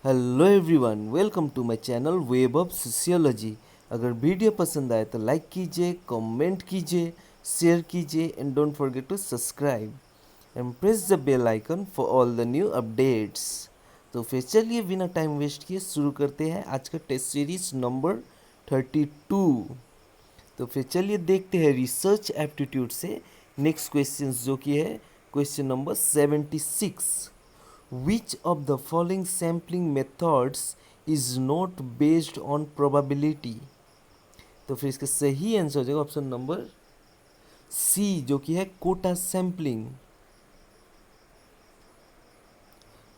Hello everyone, welcome to my channel web of sociology. अगर video पसंद आए तो लाइक कीजिए, कमेंट कीजिए, शेयर कीजिए and don't forget to subscribe and press the bell icon for all the new updates. तो फिर चलिए बिना टाइम वेस्ट किए शुरू करते हैं आज का टेस्ट सीरीज नंबर 32। तो फिर चलिए देखते हैं रिसर्च एप्टीट्यूड से नेक्स्ट क्वेश्चन जो कि है question number 76। Which of the following sampling methods is not based on probability? तो फिर इसका सही आंसर हो जाएगा ऑप्शन नंबर सी जो कि है quota sampling.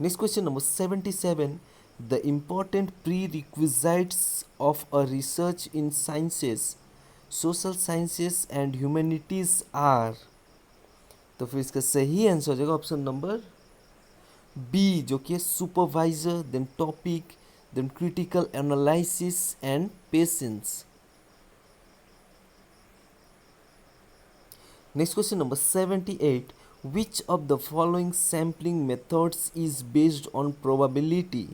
Next question number 77। The important prerequisites of a research in sciences, social sciences and humanities are. तो फिर इसका सही आंसर हो जाएगा ऑप्शन नंबर बी जो कि है supervisor, then topic, then critical analysis and patience. Next question number 78। Which of the following sampling methods is based on probability?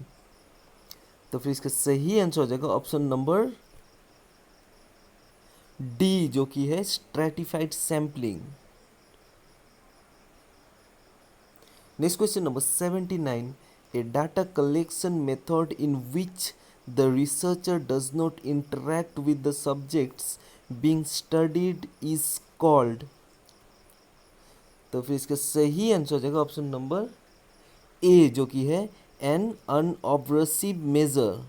तो फिर इसका सही आंसर हो जाएगा ऑप्शन नंबर डी जो कि है stratified sampling. Next question number 79. A data collection method in which the researcher does not interact with the subjects being studied is called. तो फिर इसका सही आंसर हो जाएगा ऑप्शन नंबर ए जो कि है an unobtrusive measure.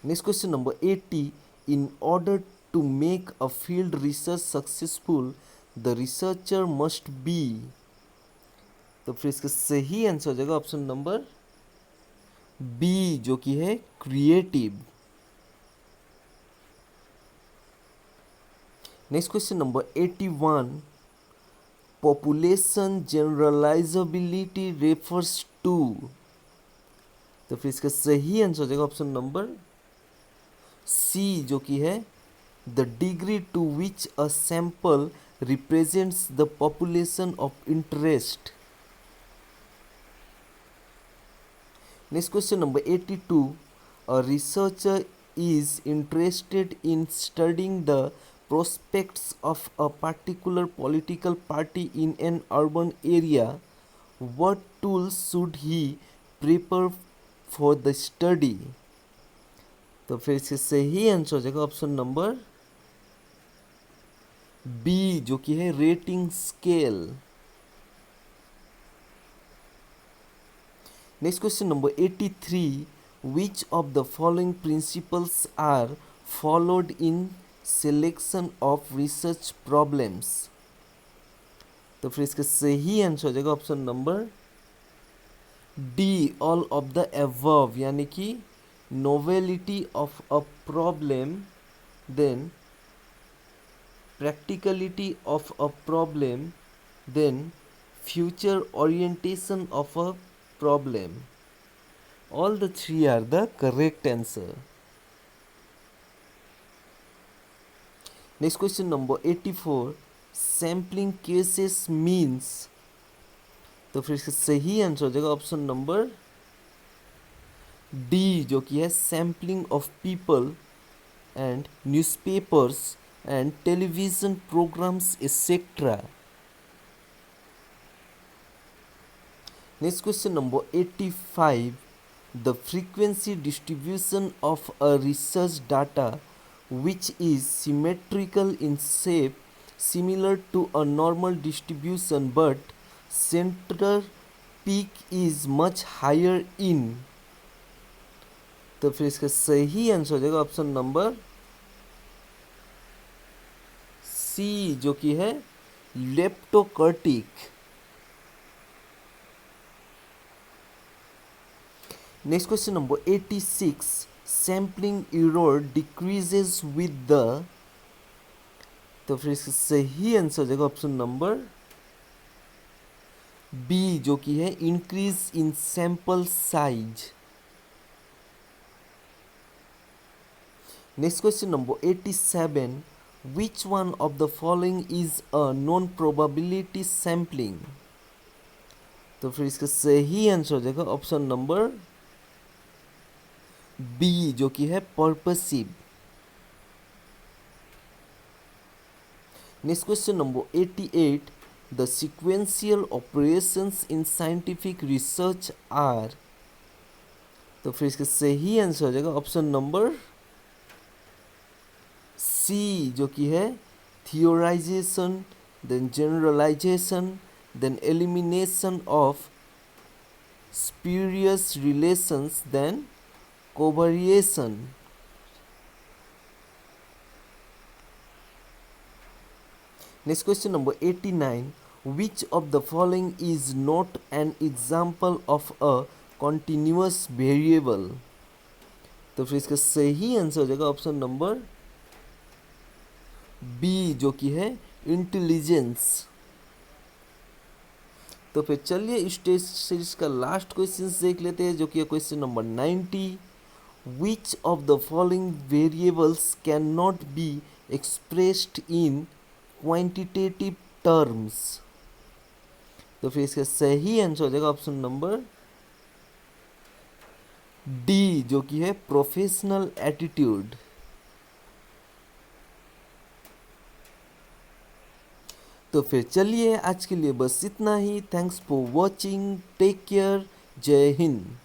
Next question number 80. In order to make a field research successful, the researcher must be. तो फिर इसका सही आंसर हो जाएगा ऑप्शन नंबर बी जो कि है creative. Next question number 81. Population generalisability refers to. तो फिर इसका सही आंसर हो जाएगा ऑप्शन नंबर सी जो कि है the degree to which a sample represents the population of interest. Next question number 82. A researcher is interested in studying the prospects of a particular political party in an urban area. What tools should he prepare for the study? तो फिर इससे सही answer हो जाएगा option number B जो कि है rating scale. Next question number 83. Which of the following principles are followed in selection of research problems? तो फिर इसका सही आंसर हो जाएगा option number D all of the above, यानी कि novelty of a problem, then practicality of a problem, then future orientation of a problem. All the three are the correct answer. Next question number 84. Sampling cases means. तो फिर इसका सही answer हो जाएगा option number D जो कि है sampling of people and newspapers and television programs etc. Next question number 85. The frequency distribution of a research data which is symmetrical in shape similar to a normal distribution but center peak is much higher in. तो फिर इसका सही answer हो जाएगा option number C जो कि है leptokurtic. Next question number 86. Sampling error decreases with the. तो फिर इसका सही आंसर हो जाएगा ऑप्शन नंबर बी जो कि है increase in sample size. Next question number 87. Which one of the following is a non probability sampling? तो फिर इसका सही आंसर हो जाएगा ऑप्शन नंबर बी, जो कि है purposive. Next question number 88, the sequential operations in scientific research are. तो फिर इसका सही आंसर हो जाएगा ऑप्शन नंबर सी, जो कि है theorization, then generalization, then elimination of spurious relations, then covariation. Next question number 89, which of the following is not an example of a continuous variable? तो फिर इसका सही आंसर हो जाएगा ऑप्शन नंबर बी, जो कि है इंटेलिजेंस। तो फिर चलिए इस टेस्ट सीरीज का लास्ट क्वेश्चन देख लेते हैं, जो कि है question number 90, which of the following variables can not be expressed in quantitative terms? तो फिर इसका सही आंसर हो जाएगा ऑप्शन नंबर डी, जो कि है प्रोफेशनल एटीट्यूड। तो फिर चलिए आज के लिए बस इतना ही। Thanks for watching, take care, जय हिंद।